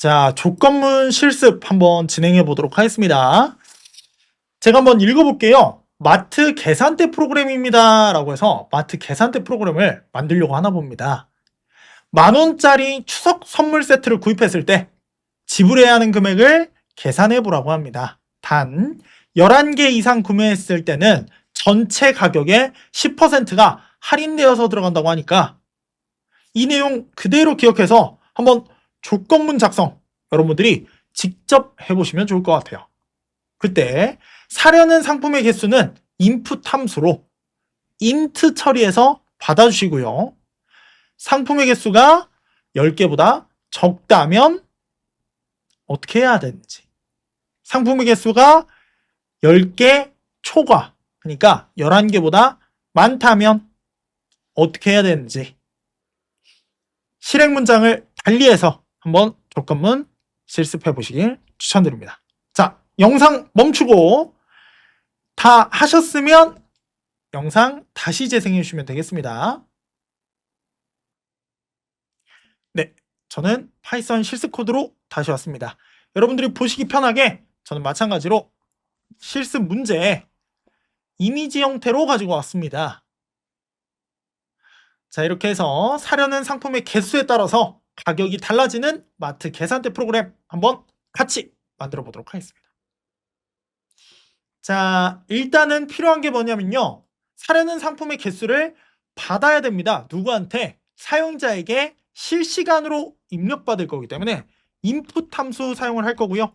자, 조건문 실습 한번 진행해 보도록 하겠습니다. 제가 한번 읽어볼게요. 마트 계산대 프로그램입니다. 라고 해서 마트 계산대 프로그램을 만들려고 하나 봅니다. 10,000원짜리 추석 선물 세트를 구입했을 때 지불해야 하는 금액을 계산해 보라고 합니다. 단 11개 이상 구매했을 때는 전체 가격의 10%가 할인되어서 들어간다고 하니까 이 내용 그대로 기억해서 한번 조건문 작성 여러분들이 직접 해보시면 좋을 것 같아요. 그때 사려는 상품의 개수는 input 함수로 int 처리해서 받아주시고요. 상품의 개수가 10개보다 적다면 어떻게 해야 되는지, 상품의 개수가 10개 초과, 그러니까 11개보다 많다면 어떻게 해야 되는지 실행 문장을 달리해서 한번 조건문 실습해 보시길 추천드립니다. 자, 영상 멈추고 다 하셨으면 영상 다시 재생해 주시면 되겠습니다. 네, 저는 파이썬 실습 코드로 다시 왔습니다. 여러분들이 보시기 편하게 저는 마찬가지로 실습 문제 이미지 형태로 가지고 왔습니다. 자, 이렇게 해서 사려는 상품의 개수에 따라서 가격이 달라지는 마트 계산대 프로그램 한번 같이 만들어 보도록 하겠습니다. 자, 일단은 필요한 게 뭐냐면요. 사려는 상품의 개수를 받아야 됩니다. 누구한테? 사용자에게 실시간으로 입력받을 거기 때문에 input 함수 사용을 할 거고요.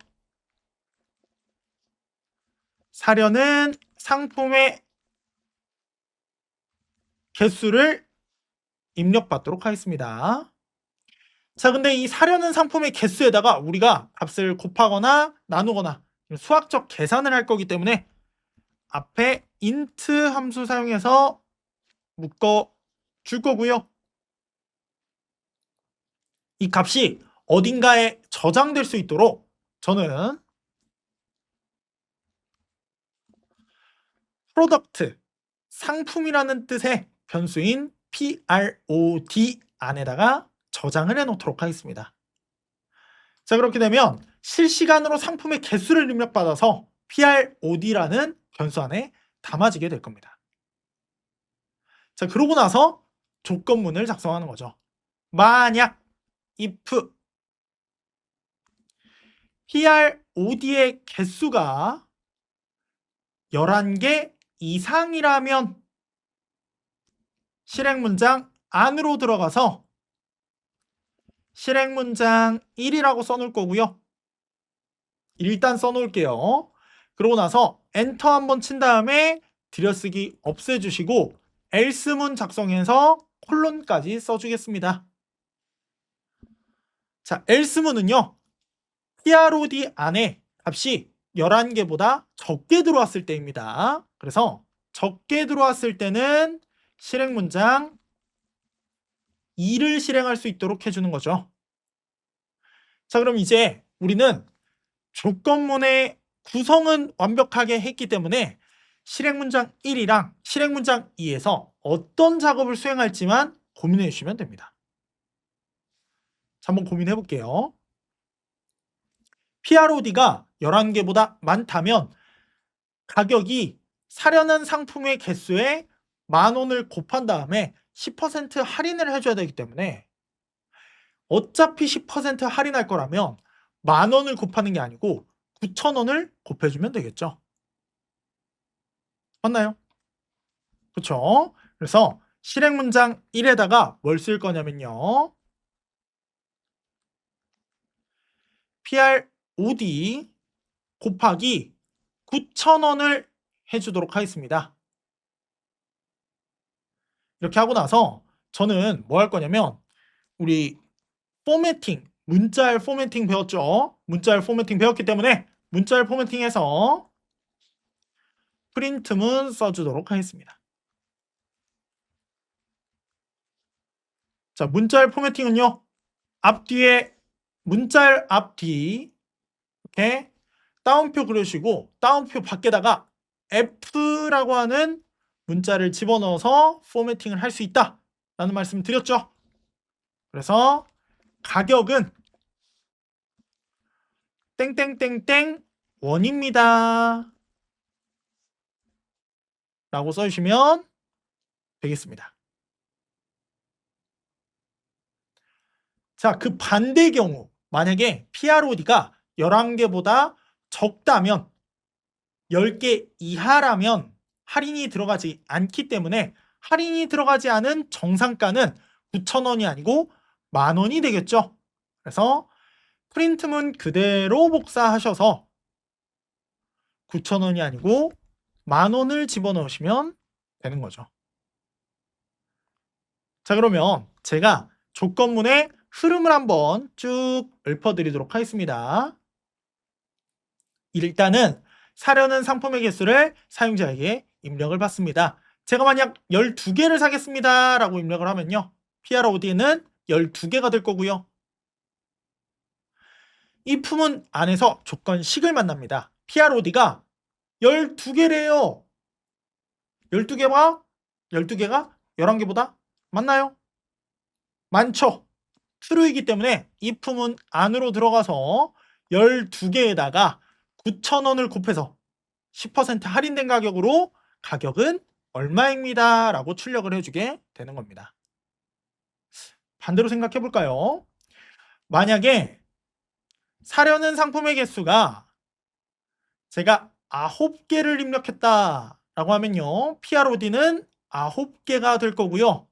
사려는 상품의 개수를 입력받도록 하겠습니다. 자, 근데 이 사려는 상품의 개수에다가 우리가 값을 곱하거나 나누거나 수학적 계산을 할 거기 때문에 앞에 int 함수 사용해서 묶어 줄 거고요. 이 값이 어딘가에 저장될 수 있도록 저는 프로덕트, 상품이라는 뜻의 변수인 prod 안에다가 저장을 해 놓도록 하겠습니다. 자, 그렇게 되면 실시간으로 상품의 개수를 입력받아서 prod라는 변수 안에 담아지게 될 겁니다. 자, 그러고 나서 조건문을 작성하는 거죠. 만약 if prod의 개수가 11개 이상이라면 실행문장 안으로 들어가서 실행문장 1이라고 써놓을 거고요. 일단 써놓을게요. 그러고 나서 엔터 한번 친 다음에 들여쓰기 없애주시고 else문 작성해서 콜론까지 써주겠습니다. 자, else문은요. prod 안에 값이 11개보다 적게 들어왔을 때입니다. 그래서 적게 들어왔을 때는 실행문장 2를 실행할 수 있도록 해주는 거죠. 자, 그럼 이제 우리는 조건문의 구성은 완벽하게 했기 때문에 실행문장 1이랑 실행문장 2에서 어떤 작업을 수행할지만 고민해 주시면 됩니다. 자, 한번 고민해 볼게요. PROD가 11개보다 많다면 가격이 사려는 상품의 개수에 10,000원을 곱한 다음에 10% 할인을 해줘야 되기 때문에 어차피 10% 할인할 거라면 10,000원을 곱하는 게 아니고 9,000원을 곱해주면 되겠죠. 맞나요? 그렇죠? 그래서 실행문장 1에다가 뭘 쓸 거냐면요. prod 곱하기 9,000원을 해주도록 하겠습니다. 이렇게 하고 나서 저는 뭐 할 거냐면 우리 포매팅, 문자열 포매팅 배웠죠? 문자열 포매팅 배웠기 때문에 문자열 포매팅해서 프린트문 써주도록 하겠습니다. 자, 문자열 포매팅은요. 앞뒤에 문자열 앞뒤 이렇게 따옴표 그려주시고 따옴표 밖에다가 F라고 하는 문자를 집어넣어서 포매팅을 할 수 있다 라는 말씀 드렸죠. 그래서 가격은 땡땡땡땡 원입니다. 라고 써주시면 되겠습니다. 자, 그 반대의 경우 만약에 PROD가 11개보다 적다면 10개 이하라면 할인이 들어가지 않기 때문에 할인이 들어가지 않은 정상가는 9,000원이 아니고 10,000원이 되겠죠. 그래서 프린트문 그대로 복사하셔서 9,000원이 아니고 10,000원을 집어넣으시면 되는 거죠. 자, 그러면 제가 조건문의 흐름을 한번 쭉 읊어드리도록 하겠습니다. 일단은 사려는 상품의 개수를 사용자에게 입력을 받습니다. 제가 만약 12개를 사겠습니다 라고 입력을 하면요, PROD는 12개가 될 거고요. 이 품은 안에서 조건식을 만납니다. PROD가 12개래요. 12개가 11개보다 많나요? 많죠. true이기 때문에 이 품은 안으로 들어가서 12개에다가 9,000원을 곱해서 10% 할인된 가격으로 가격은 얼마입니다 라고 출력을 해주게 되는 겁니다. 반대로 생각해 볼까요? 만약에 사려는 상품의 개수가 제가 9개를 입력했다 라고 하면요, PROD는 9개가 될 거고요.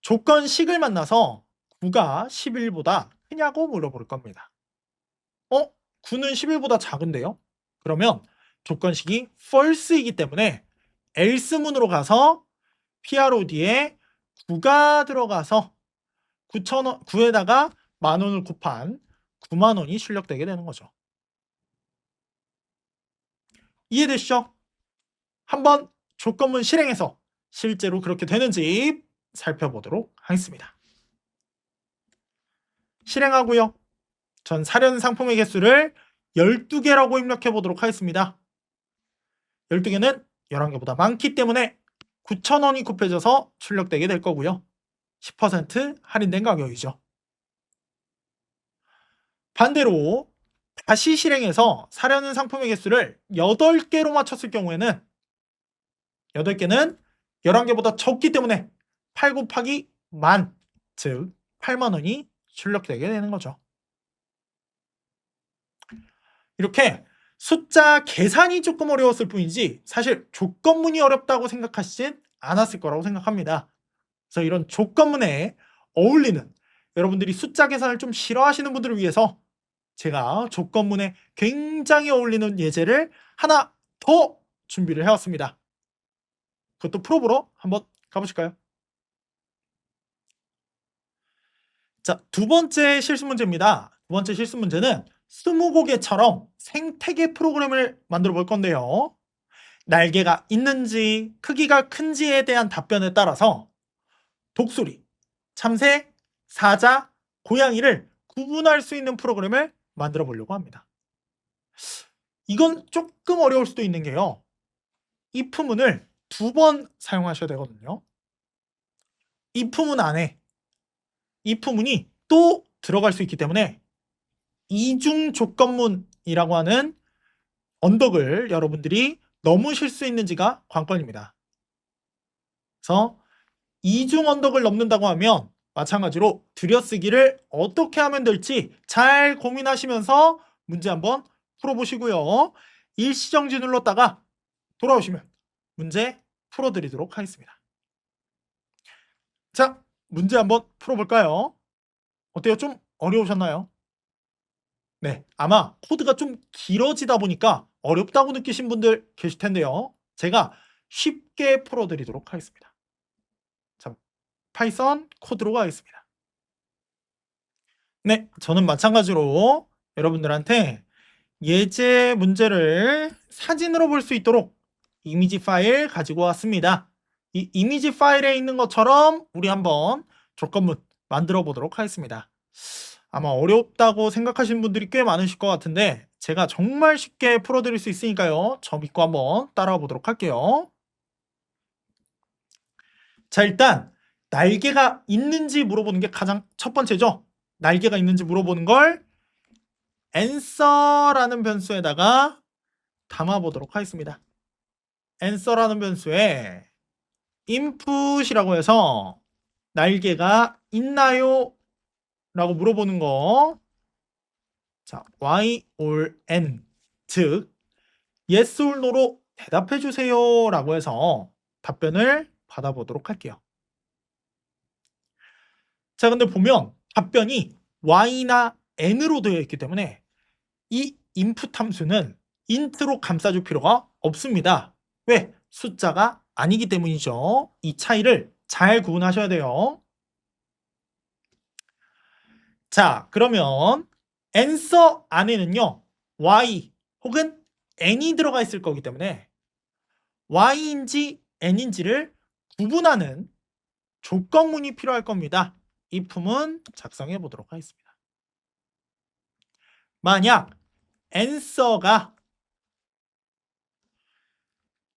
조건식을 만나서 9가 11보다 크냐고 물어볼 겁니다. 9는 11보다 작은데요? 그러면 조건식이 false이기 때문에 else문으로 가서 PROD에 9가 들어가서 9,000원, 9에다가 10,000원을 곱한 90,000원이 출력되게 되는 거죠. 이해되시죠? 한번 조건문 실행해서 실제로 그렇게 되는지 살펴보도록 하겠습니다. 실행하고요. 전 사려는 상품의 개수를 12개라고 입력해 보도록 하겠습니다. 12개는 11개보다 많기 때문에 9,000원이 곱해져서 출력되게 될 거고요. 10% 할인된 가격이죠. 반대로 다시 실행해서 사려는 상품의 개수를 8개로 맞췄을 경우에는 8개는 11개보다 적기 때문에 8 곱하기 만, 즉 80,000원이 출력되게 되는 거죠. 이렇게 숫자 계산이 조금 어려웠을 뿐이지 사실 조건문이 어렵다고 생각하시진 않았을 거라고 생각합니다. 그래서 이런 조건문에 어울리는, 여러분들이 숫자 계산을 좀 싫어하시는 분들을 위해서 제가 조건문에 굉장히 어울리는 예제를 하나 더 준비를 해왔습니다. 그것도 풀어보러 한번 가보실까요? 자, 두 번째 실수 문제입니다. 두 번째 실수 문제는 스무고개처럼 생태계 프로그램을 만들어 볼 건데요. 날개가 있는지 크기가 큰지에 대한 답변에 따라서 독수리, 참새, 사자, 고양이를 구분할 수 있는 프로그램을 만들어 보려고 합니다. 이건 조금 어려울 수도 있는 게요, if문을 2번 사용하셔야 되거든요. if문 안에 if문이 또 들어갈 수 있기 때문에 이중 조건문이라고 하는 언덕을 여러분들이 넘으실 수 있는지가 관건입니다. 그래서 이중 언덕을 넘는다고 하면 마찬가지로 들여쓰기를 어떻게 하면 될지 잘 고민하시면서 문제 한번 풀어보시고요. 일시정지 눌렀다가 돌아오시면 문제 풀어드리도록 하겠습니다. 자, 문제 한번 풀어볼까요? 어때요? 좀 어려우셨나요? 네, 아마 코드가 좀 길어지다 보니까 어렵다고 느끼신 분들 계실 텐데요. 제가 쉽게 풀어드리도록 하겠습니다. 자, 파이썬 코드로 가겠습니다. 네, 저는 마찬가지로 여러분들한테 예제 문제를 사진으로 볼 수 있도록 이미지 파일 가지고 왔습니다. 이 이미지 파일에 있는 것처럼 우리 한번 조건문 만들어 보도록 하겠습니다. 아마 어렵다고 생각하시는 분들이 꽤 많으실 것 같은데 제가 정말 쉽게 풀어드릴 수 있으니까요, 저 믿고 한번 따라와 보도록 할게요. 자, 일단 날개가 있는지 물어보는 게 가장 첫 번째죠. 날개가 있는지 물어보는 걸 answer라는 변수에다가 담아보도록 하겠습니다. answer라는 변수에 input이라고 해서 날개가 있나요? 라고 물어보는 거. 자, y or n, 즉 yes or no로 대답해 주세요 라고 해서 답변을 받아보도록 할게요. 자, 근데 보면 답변이 y나 n으로 되어 있기 때문에 이 input 함수는 int로 감싸줄 필요가 없습니다. 왜? 숫자가 아니기 때문이죠. 이 차이를 잘 구분하셔야 돼요. 자, 그러면 answer 안에는요, y 혹은 n이 들어가 있을 거기 때문에 y인지 n인지를 구분하는 조건문이 필요할 겁니다. 이 품은 작성해 보도록 하겠습니다. 만약 answer가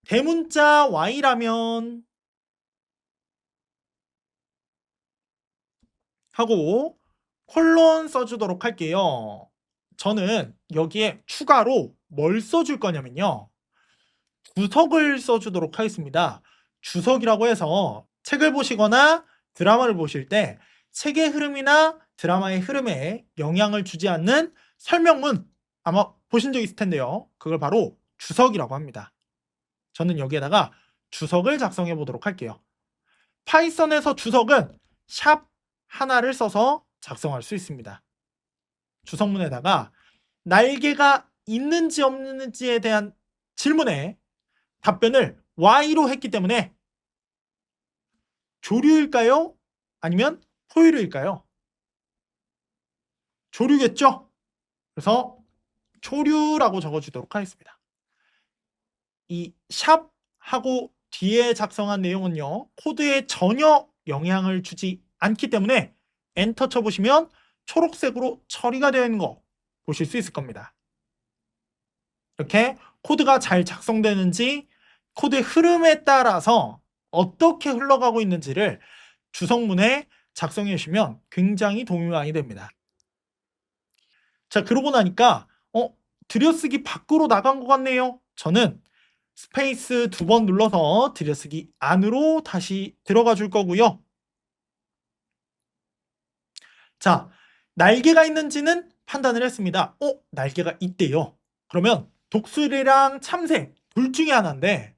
대문자 y라면 하고 콜론 써주도록 할게요. 저는 여기에 추가로 뭘 써줄 거냐면요, 주석을 써주도록 하겠습니다. 주석이라고 해서 책을 보시거나 드라마를 보실 때 책의 흐름이나 드라마의 흐름에 영향을 주지 않는 설명문, 아마 보신 적 있을 텐데요. 그걸 바로 주석이라고 합니다. 저는 여기에다가 주석을 작성해 보도록 할게요. 파이썬에서 주석은 샵 하나를 써서 작성할 수 있습니다. 주석문에다가 날개가 있는지 없는지에 대한 질문에 답변을 y로 했기 때문에 조류일까요? 아니면 포유류일까요? 조류겠죠? 그래서 조류라고 적어주도록 하겠습니다. 이 샵하고 뒤에 작성한 내용은요, 코드에 전혀 영향을 주지 않기 때문에 엔터 쳐보시면 초록색으로 처리가 되어 있는 거 보실 수 있을 겁니다. 이렇게 코드가 잘 작성되는지, 코드의 흐름에 따라서 어떻게 흘러가고 있는지를 주석문에 작성해 주시면 굉장히 도움이 많이 됩니다. 자, 그러고 나니까 들여쓰기 밖으로 나간 것 같네요. 저는 스페이스 2번 눌러서 들여쓰기 안으로 다시 들어가 줄 거고요. 자, 날개가 있는지는 판단을 했습니다. 날개가 있대요. 그러면 독수리랑 참새 둘 중에 하나인데,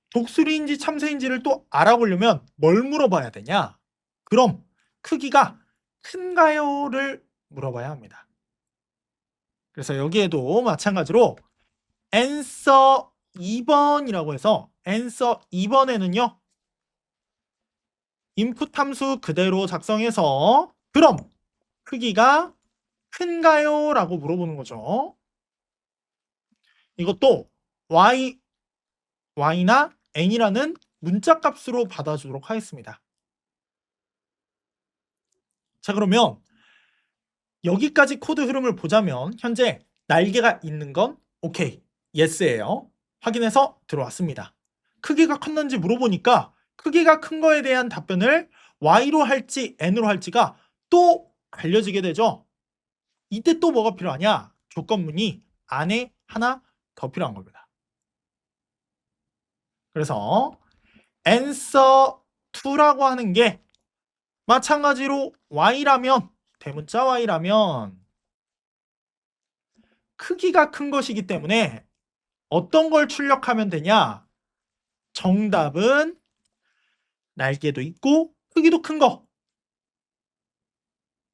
독수리인지 참새인지를 또 알아보려면 뭘 물어봐야 되냐? 그럼 크기가 큰가요를 물어봐야 합니다. 그래서 여기에도 마찬가지로 answer 2번이라고 해서 answer 2번에는요, input 함수 그대로 작성해서 그럼 크기가 큰가요? 라고 물어보는 거죠. 이것도 y나 n이라는 문자 값으로 받아주도록 하겠습니다. 자, 그러면 여기까지 코드 흐름을 보자면 현재 날개가 있는 건 오케이, yes예요. 확인해서 들어왔습니다. 크기가 컸는지 물어보니까 크기가 큰 거에 대한 답변을 y로 할지 n으로 할지가 또 알려지게 되죠. 이때 또 뭐가 필요하냐? 조건문이 안에 하나 더 필요한 겁니다. 그래서 answer 2라고 하는 게 마찬가지로 y라면, 대문자 y라면 크기가 큰 것이기 때문에 어떤 걸 출력하면 되냐? 정답은 날개도 있고 크기도 큰 거,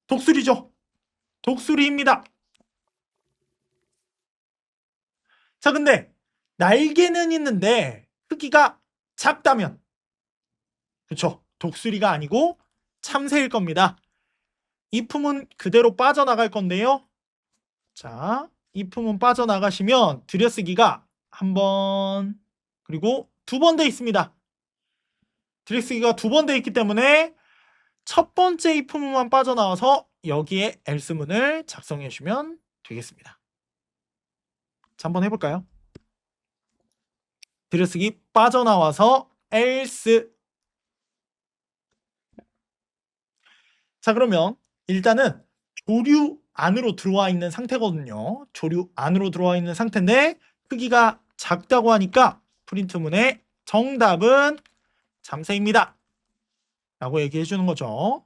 독수리죠. 독수리입니다. 자, 근데 날개는 있는데 크기가 작다면, 그렇죠, 독수리가 아니고 참새일 겁니다. 이 품은 그대로 빠져나갈 건데요. 자, 이 품은 빠져나가시면 들여쓰기가 한 번, 그리고 두 번 돼 있습니다. 들여쓰기가 두 번 돼 있기 때문에 첫 번째 이 품만 빠져나와서 여기에 else문을 작성해 주시면 되겠습니다. 자, 한번 해볼까요? 들여쓰기 빠져나와서 else. 자, 그러면 일단은 조류 안으로 들어와 있는 상태거든요. 조류 안으로 들어와 있는 상태인데 크기가 작다고 하니까 프린트문의 정답은 잠새입니다. 라고 얘기해 주는 거죠.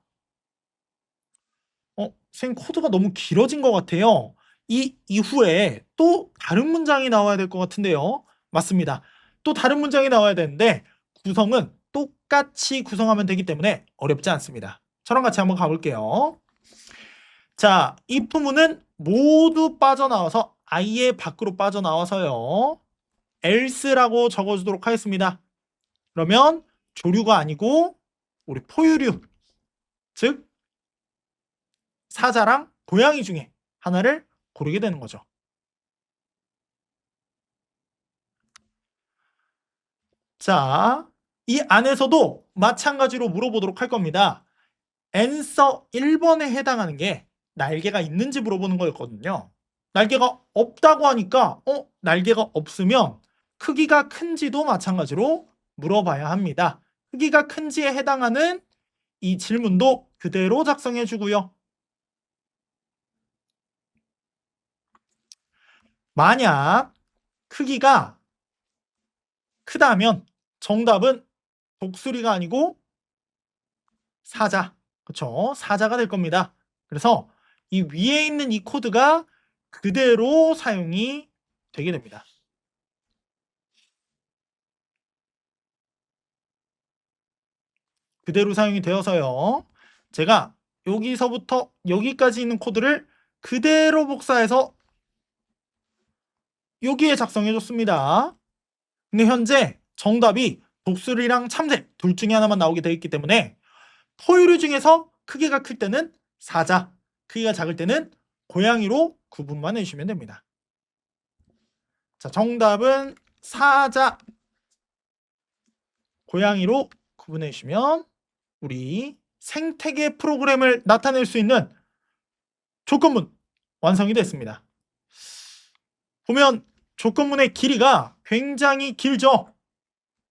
선생님 코드가 너무 길어진 것 같아요. 이 이후에 또 다른 문장이 나와야 될 것 같은데요. 맞습니다. 또 다른 문장이 나와야 되는데 구성은 똑같이 구성하면 되기 때문에 어렵지 않습니다. 저랑 같이 한번 가볼게요. 자, if 문은 모두 빠져나와서 아예 밖으로 빠져나와서요. else라고 적어주도록 하겠습니다. 그러면 조류가 아니고 우리 포유류, 즉 사자랑 고양이 중에 하나를 고르게 되는 거죠. 자, 이 안에서도 마찬가지로 물어보도록 할 겁니다. answer 1번에 해당하는 게 날개가 있는지 물어보는 거였거든요. 날개가 없다고 하니까 날개가 없으면 크기가 큰지도 마찬가지로 물어봐야 합니다. 크기가 큰지에 해당하는 이 질문도 그대로 작성해 주고요. 만약 크기가 크다면 정답은 독수리가 아니고 사자. 그렇죠? 사자가 될 겁니다. 그래서 이 위에 있는 이 코드가 그대로 사용이 되게 됩니다. 그대로 사용이 되어서요. 제가 여기서부터 여기까지 있는 코드를 그대로 복사해서 여기에 작성해 줬습니다. 근데 현재 정답이 독수리랑 참새 둘 중에 하나만 나오게 되어 있기 때문에 포유류 중에서 크기가 클 때는 사자, 크기가 작을 때는 고양이로 구분만 해주시면 됩니다. 자, 정답은 사자, 고양이로 구분해 주시면 우리 생태계 프로그램을 나타낼 수 있는 조건문 완성이 됐습니다. 보면 조건문의 길이가 굉장히 길죠.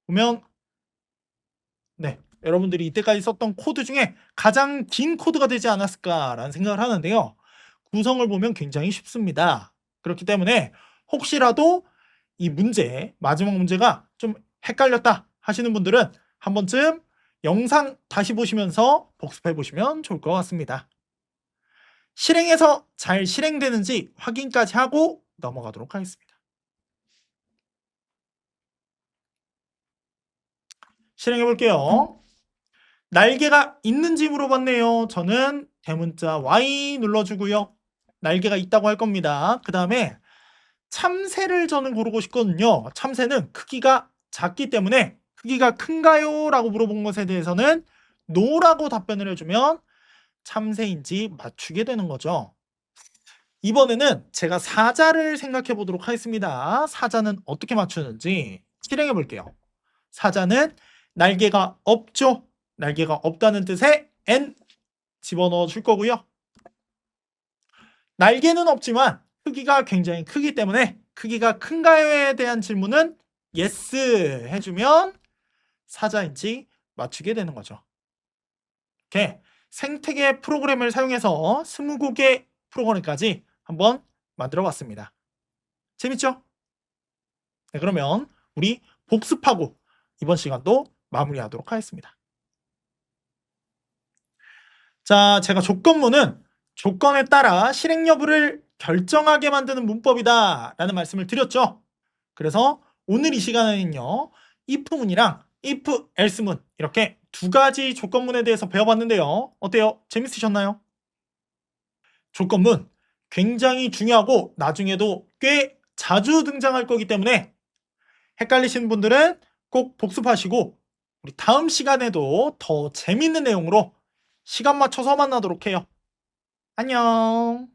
보면 여러분들이 이때까지 썼던 코드 중에 가장 긴 코드가 되지 않았을까라는 생각을 하는데요. 구성을 보면 굉장히 쉽습니다. 그렇기 때문에 혹시라도 이 문제, 마지막 문제가 좀 헷갈렸다 하시는 분들은 한 번쯤 영상 다시 보시면서 복습해 보시면 좋을 것 같습니다. 실행해서 잘 실행되는지 확인까지 하고 넘어가도록 하겠습니다. 실행해 볼게요. 날개가 있는지 물어봤네요. 저는 대문자 Y 눌러주고요. 날개가 있다고 할 겁니다. 그 다음에 참새를 저는 고르고 싶거든요. 참새는 크기가 작기 때문에 크기가 큰가요? 라고 물어본 것에 대해서는 no라고 답변을 해주면 참새인지 맞추게 되는 거죠. 이번에는 제가 사자를 생각해 보도록 하겠습니다. 사자는 어떻게 맞추는지 실행해 볼게요. 사자는 날개가 없죠. 날개가 없다는 뜻의 N 집어넣어 줄 거고요. 날개는 없지만 크기가 굉장히 크기 때문에 크기가 큰가요에 대한 질문은 yes 해주면 사자인지 맞추게 되는 거죠. 이렇게 생태계 프로그램을 사용해서 20곡의 프로그램까지 한번 만들어 봤습니다. 재밌죠? 네, 그러면 우리 복습하고 이번 시간도 마무리하도록 하겠습니다. 자, 제가 조건문은 조건에 따라 실행 여부를 결정하게 만드는 문법이다 라는 말씀을 드렸죠. 그래서 오늘 이 시간에는요, if문이랑 if else문 이렇게 두 가지 조건문에 대해서 배워봤는데요. 어때요? 재밌으셨나요? 조건문 굉장히 중요하고 나중에도 꽤 자주 등장할 거기 때문에 헷갈리시는 분들은 꼭 복습하시고 우리 다음 시간에도 더 재밌는 내용으로 시간 맞춰서 만나도록 해요. 안녕.